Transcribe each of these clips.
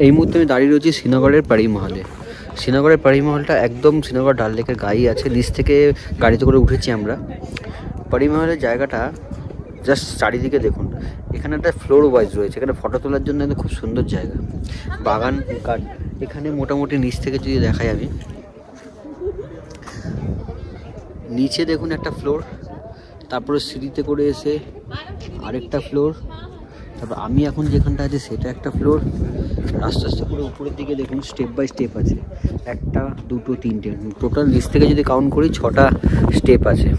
এই মুহূর্তে আমি দাঁড়িয়ে রয়েছি শ্রীনগরের পাড়ি মহলে। শ্রীনগরের পাড়ি মহলটা একদম শ্রীনগর ডাল লেকের গায়ে আছে, নিচ থেকে গাড়িতে করে উঠেছি আমরা। পাড়ি মহলের জায়গাটা জাস্ট চারিদিকে দেখুন, এখানে একটা ফ্লোর ওয়াইজ রয়েছে, এখানে ফটো তোলার জন্য খুব সুন্দর জায়গা, বাগান গার্ড। এখানে মোটামুটি নিচ থেকে যদি দেখাই আমি, নিচে দেখুন একটা ফ্লোর, তারপরে সিঁড়িতে করে এসে আরেকটা ফ্লোর, তারপর আমি এখন যেখানটা আছে সেটা একটা ফ্লোর। আস্তে আস্তে করে উপরের দিকে দেখুন স্টেপ বাই স্টেপ আছে, একটা দুটো তিনটে, টোটাল নিচ থেকে যদি কাউন্ট করি 6টা স্টেপ আছে।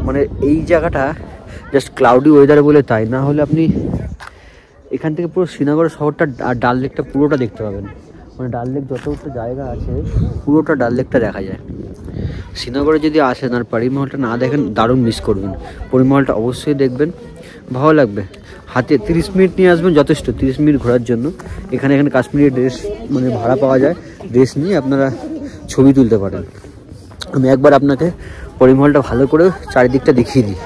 মানে এই জায়গাটা জাস্ট ক্লাউডি ওয়েদার বলে তাই, না হলে আপনি এখান থেকে পুরো শ্রীনগর শহরটা আর ডাল লেকটা পুরোটা দেখতে পাবেন। মানে ডাল লেক যতটা জায়গা আছে পুরোটা ডাল লেকটা দেখা যায়। শ্রীনগরে যদি আসেন আর পাড়ি মহলটা না দেখেন দারুণ মিস করবেন। পাড়ি মহলটা অবশ্যই দেখবেন, ভালো লাগবে। হাতে 30 মিনিট নিয়ে আসবেন যথেষ্ট, 30 মিনিট ঘোরার জন্য। এখানে কাশ্মীরি ড্রেস মানে ভাড়া পাওয়া যায়, ড্রেস নিয়ে আপনারা ছবি তুলতে পারেন। আমি একবার আপনাকে পাড়ি মহলটা ভালো করে চারিদিকটা দেখিয়ে দিই।